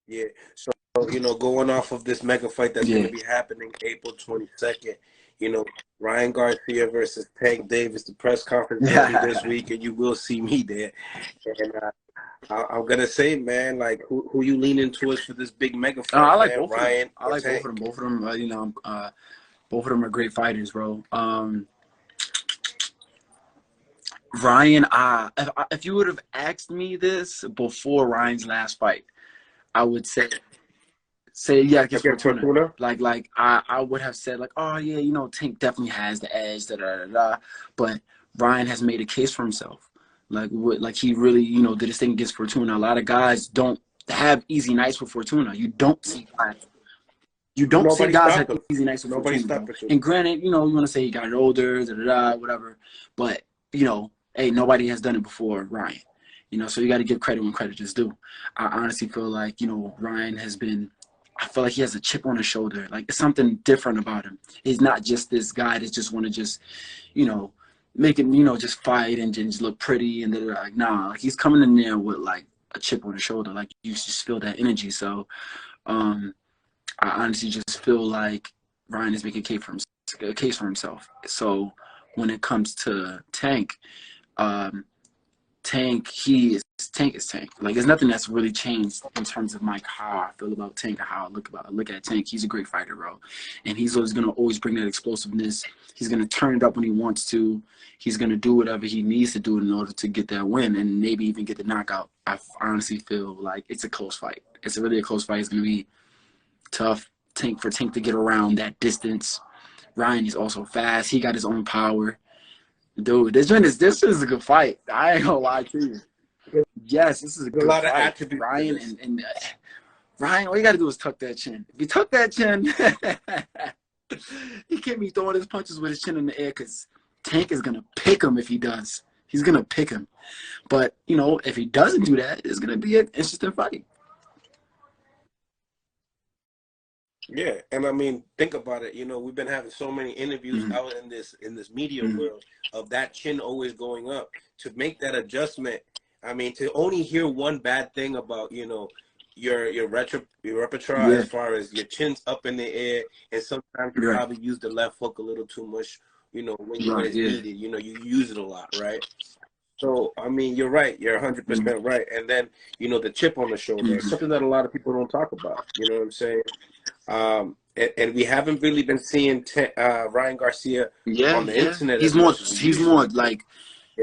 Yeah. So, going off of this mega fight that's going Yeah. to be happening April 22nd, Ryan Garcia versus Tank Davis. The press conference will be this week, and you will see me there. And I'm gonna say, man, like who you leaning towards for this big mega fight, I like man? both of them. Ryan I like Tank? both of them. Both of them, both of them are great fighters, bro. Ryan, if you would have asked me this before Ryan's last fight, I would say yeah, against Fortuna. Like I would have said like, oh yeah, Tank definitely has the edge, But Ryan has made a case for himself. Like he really, did his thing against Fortuna. A lot of guys don't have easy nights with Fortuna. You don't see guys. You don't see guys have easy nights with Fortuna. And granted, you want to say he got older, whatever. But hey, nobody has done it before Ryan. So you got to give credit when credit is due. I honestly feel like Ryan has been. I feel like he has a chip on his shoulder. Like it's something different about him. He's not just this guy that just want to just, make it, just fight and just look pretty and like nah. Like he's coming in there with like a chip on his shoulder. Like you just feel that energy. So, I honestly just feel like Ryan is making a case for himself. So when it comes to Tank, Tank is Tank. Like there's nothing that's really changed in terms of how I feel about Tank or how I look at Tank. He's a great fighter, bro, and he's gonna always bring that explosiveness. He's gonna turn it up when he wants to. He's gonna do whatever he needs to do in order to get that win and maybe even get the knockout. I honestly feel like it's a close fight. It's really a close fight. It's gonna be tough for Tank to get around that distance. Ryan is also fast. He got his own power. Dude, this is a good fight. I ain't gonna lie to you. Yes, this is a good fight. Ryan and Ryan, all you gotta do is tuck that chin. If you tuck that chin, he can't be throwing his punches with his chin in the air because Tank is gonna pick him if he does. He's gonna pick him. But if he doesn't do that, it's gonna be an interesting fight. Yeah, and I mean, think about it. We've been having so many interviews out in this media world of that chin always going up. To make that adjustment, I mean, to only hear one bad thing about your repertoire as far as your chin's up in the air, and sometimes you probably use the left hook a little too much. When it's needed, you use it a lot, right? So, I mean, you're right. You're 100% right. And then, the chip on the shoulder, something that a lot of people don't talk about. You know what I'm saying? And we haven't really been seeing Ryan Garcia on the internet. He's more like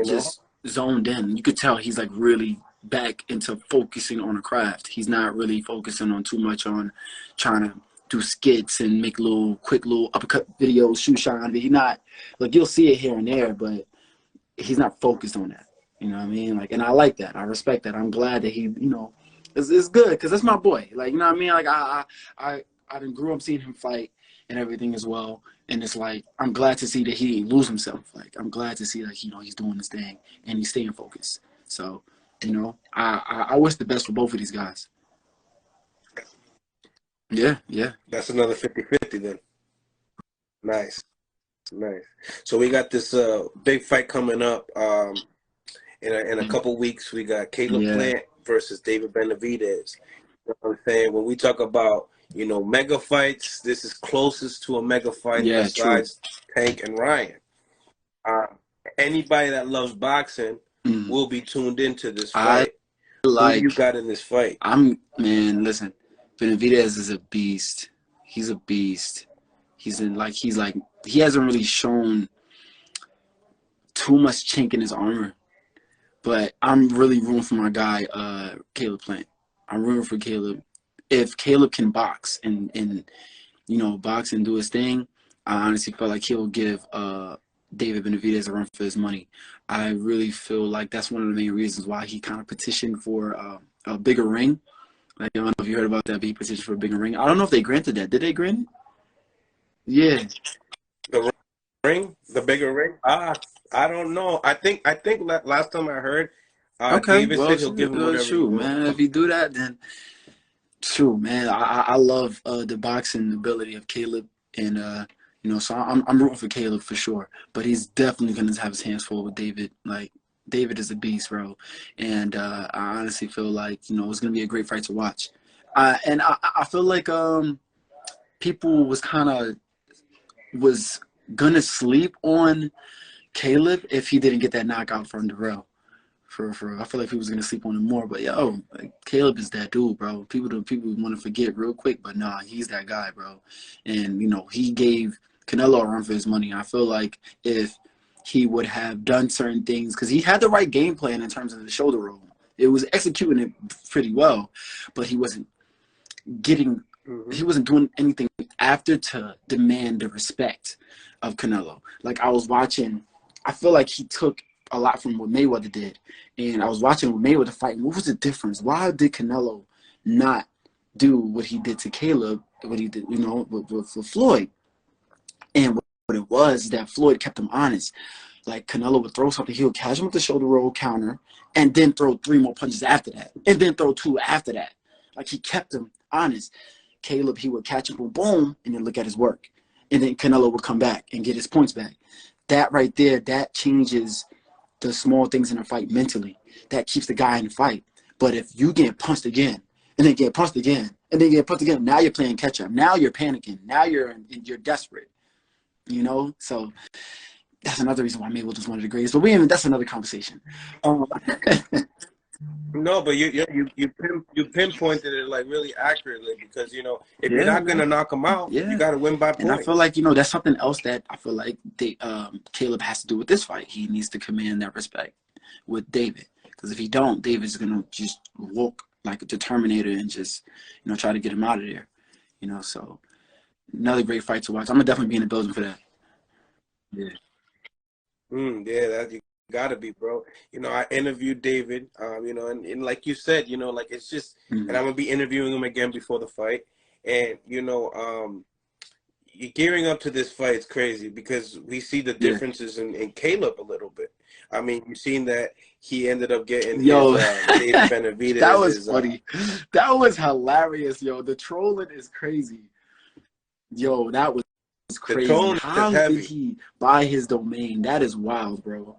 just zoned in. You could tell he's like really back into focusing on a craft. He's not really focusing on too much on trying to do skits and make quick little uppercut videos, shoot shot. He's not like, you'll see it here and there, but he's not focused on that. You know what I mean? Like, and I like that. I respect that. I'm glad that he, it's good because that's my boy. Like, you know what I mean? Like, I done grew up seeing him fight and everything as well. And it's like, I'm glad to see that he didn't lose himself. Like, I'm glad to see that, he's doing his thing and he's staying focused. So, I wish the best for both of these guys. Yeah. That's another 50-50 then. Nice. So we got this big fight coming up in a couple weeks. We got Caleb Plant versus David Benavidez. You know what I'm saying? When we talk about mega fights, this is closest to a mega fight besides Tank and Ryan. Anybody that loves boxing will be tuned into this fight. Who you got in this fight? Listen, Benavidez is a beast. He's a beast. He hasn't really shown too much chink in his armor. But I'm really rooting for my guy, Caleb Plant. I'm rooting for Caleb. If Caleb can box and box and do his thing, I honestly feel like he'll give David Benavidez a run for his money. I really feel like that's one of the main reasons why he kind of petitioned for a bigger ring. Like, I don't know if you heard about that, but he petitioned for a bigger ring. I don't know if they granted that. Did they grant it? Yeah. The bigger ring? I don't know. I think last time I heard, David said he'll give him whatever. Shoot, man. If you do that, then shoot, man. I love the boxing ability of Caleb, and so I'm rooting for Caleb for sure. But he's definitely gonna have his hands full with David. Like, David is a beast, bro. And I honestly feel like it's gonna be a great fight to watch. And I feel like people was gonna sleep on Caleb if he didn't get that knockout from Darrell. For I feel like he was gonna sleep on him more, but yo, like, Caleb is that dude, bro. People want to forget real quick, but nah, he's that guy, bro. And you know, he gave Canelo a run for his money. I feel like if he would have done certain things, because he had the right game plan in terms of the shoulder roll, it was executing it pretty well, but he wasn't doing anything after to demand the respect of Canelo. Like, I was watching, I feel like he took a lot from what Mayweather did. And I was watching Mayweather fight. What was the difference? Why did Canelo not do what he did to Caleb, what he did, you know, with Floyd? And what it was that Floyd kept him honest. Like, Canelo would throw something, he would catch him with the shoulder roll counter, and then throw 3 more punches after that, and then throw 2 after that. Like, he kept him honest. Caleb, he would catch him, boom, boom, and then look at his work. And then Canelo would come back and get his points back. That right there, that changes the small things in a fight mentally. That keeps the guy in the fight. But if you get punched again, and then get punched again, and then get punched again, now you're playing catch up. Now you're panicking. Now you're desperate. You know? So that's another reason why Mayweather's one of the greatest. But that's another conversation. No, but you pinpointed it like really accurately, because you know, if you're not gonna knock him out, you gotta win by points. And I feel like, you know, that's something else that I feel like Caleb has to do with this fight. He needs to command that respect with David, because if he don't, David's gonna just walk like a Terminator and just, you know, try to get him out of there. You know, so another great fight to watch. I'm gonna definitely be in the building for that. Yeah. Yeah, that you gotta be, bro. You know, I interviewed David, you know, and like you said, you know, like, it's just, and I'm gonna be interviewing him again before the fight. And, you know, you're gearing up to this fight. It's crazy because we see the differences in Caleb a little bit. I mean, you've seen that he ended up getting his Dave Benavidez. That was funny. That was hilarious, yo. The trolling is crazy. Yo, that was crazy. How did he buy his domain? That is wild, bro.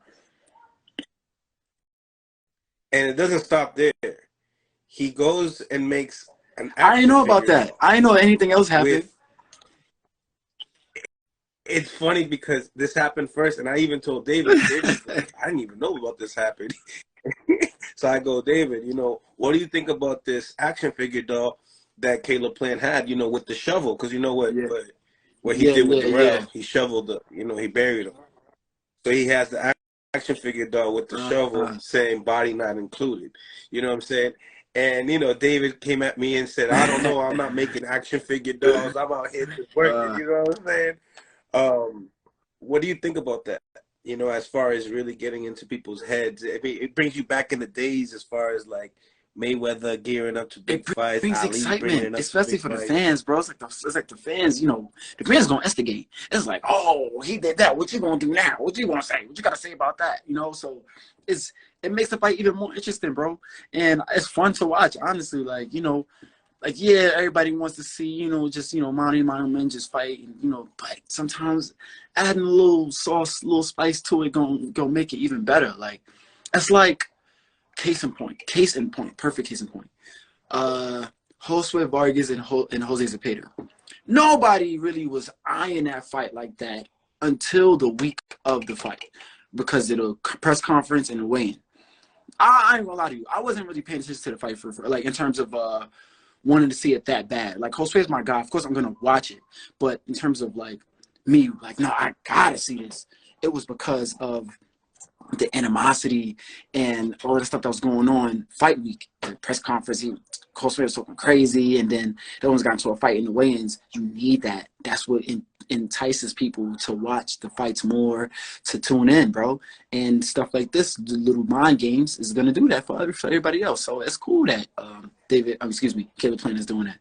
And it doesn't stop there. He goes and makes an I didn't know about that. I didn't know anything else happened. It's funny because this happened first, and I even told David, like, I didn't even know about this happening. So I go, David, you know, what do you think about this action figure doll that Caleb Plant had, you know, with the shovel? Because you know what he did with Darrell, he shoveled the, you know, he buried him. So he has the action figure doll with the shovel saying body not included. You know what I'm saying? And, you know, David came at me and said, I don't know, I'm not making action figure dolls. I'm out here just working, you know what I'm saying? What do you think about that? You know, as far as really getting into people's heads, I mean, it brings you back in the days as far as like Mayweather gearing up to big fights, brings Ali excitement, especially for the fans, bro. It's like the fans, you know, the fans gonna instigate. It's like, oh, he did that. What you gonna do now? What you gonna say? What you gotta say about that? You know, so it makes the fight even more interesting, bro. And it's fun to watch, honestly. Like, you know, like, yeah, everybody wants to see, you know, just, you know, Monty men just fight, and, you know, but sometimes adding a little sauce, a little spice to it gonna make it even better. Like, it's like case in point, perfect case in point. Josue Vargas and Jose Zepeda. Nobody really was eyeing that fight like that until the week of the fight, because of the press conference and the weigh-in. I ain't gonna lie to you, I wasn't really paying attention to the fight for like, in terms of wanting to see it that bad. Like, Jose is my guy. Of course I'm gonna watch it. But in terms of like me, like, no, I gotta see this. It was because of the animosity and all the stuff that was going on fight week. The press conference, Jose was talking crazy, and then they almost got into a fight in the weigh-ins. You need that. That's what entices people to watch the fights more, to tune in, bro. And stuff like this, the little mind games, is gonna do that for everybody else. So it's cool that Caleb Plant is doing that.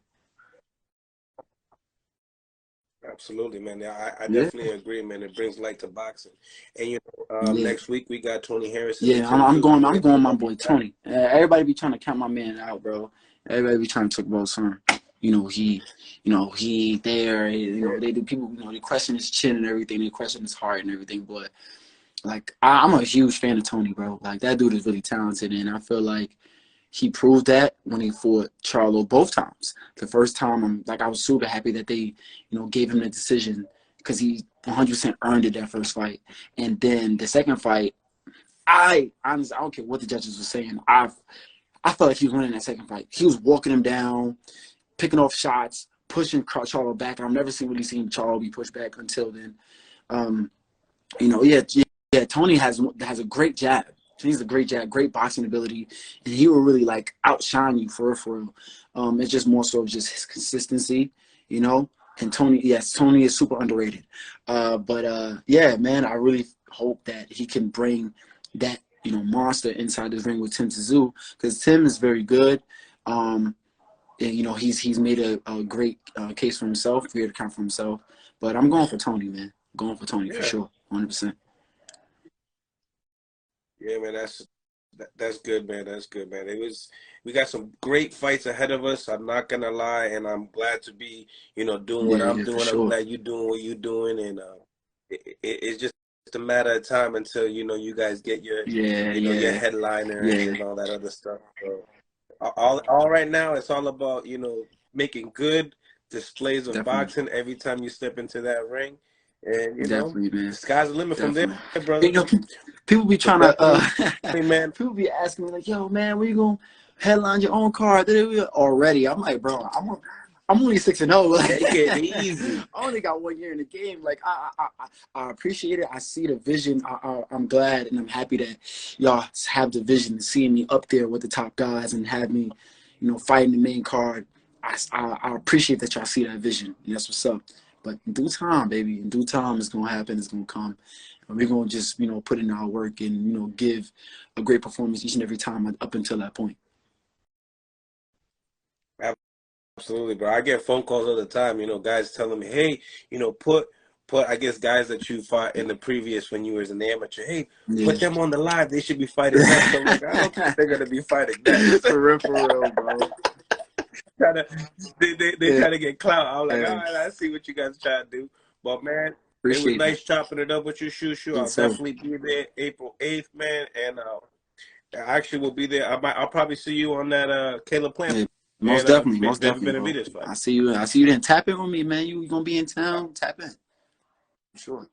Absolutely, man. Yeah, I definitely agree, man. It brings light to boxing. And you know, next week we got Tony Harris. Yeah, I'm going my boy Tony. Everybody be trying to count my man out, bro. Everybody be trying to talk about something. You know, he there. You know, they do, people, you know, they question his chin and everything. They question his heart and everything. But like, I'm a huge fan of Tony, bro. Like, that dude is really talented, and I feel like he proved that when he fought Charlo both times. The first time, I was super happy that they, gave him the decision because he 100% earned it that first fight. And then the second fight, I honestly, I don't care what the judges were saying. I felt like he was winning that second fight. He was walking him down, picking off shots, pushing Charlo back. I've never really seen Charlo be pushed back until then. Tony has a great jab. He's a great jab, great boxing ability, and he will really like outshine you for real. It's just more so of just his consistency, And Tony is super underrated. Yeah, man, I really hope that he can bring that monster inside this ring with Tim Tszyu, because Tim is very good. And, he's made a great case for himself, great account for himself. But I'm going for Tony, man. Going for Tony for sure, 100%. Yeah, man, that's good, man. That's good, man. We got some great fights ahead of us. I'm not gonna lie, and I'm glad to be, doing what I'm doing. I'm glad you're doing what you're doing, and it's just a matter of time until you guys get your your headliner and all that other stuff. So all right now, it's all about making good displays of boxing every time you step into that ring. And man. The sky's the limit from there, brother. People be trying to man. People be asking me like, "Yo, man, when you gonna headline your own card?" Already, I'm like, bro, I'm only 6-0. Like, take it easy. I only got 1 year in the game. Like, I appreciate it. I see the vision. I'm glad and I'm happy that y'all have the vision and seeing me up there with the top guys and have me, fighting the main card. I appreciate that y'all see that vision. And that's what's up. But in due time, baby, in due time, it's going to happen. It's going to come. And we're going to just, put in our work and, give a great performance each and every time up until that point. Absolutely, bro. I get phone calls all the time, guys telling me, hey, put, I guess, guys that you fought in the previous when you was an amateur, hey, put them on the live. They should be fighting next. So I'm like, I don't think they're going to be fighting next. For real, bro. They try to get clout. I'm like, all right, I see what you guys try to do. But man, it was nice chopping it up with you, Shoo. I'll definitely be there April 8th, man. And I actually will be there. I'll probably see you on that Caleb Plant. Yeah, most definitely. I see you then. Tap in on me, man. You gonna be in town? Tap in. Sure.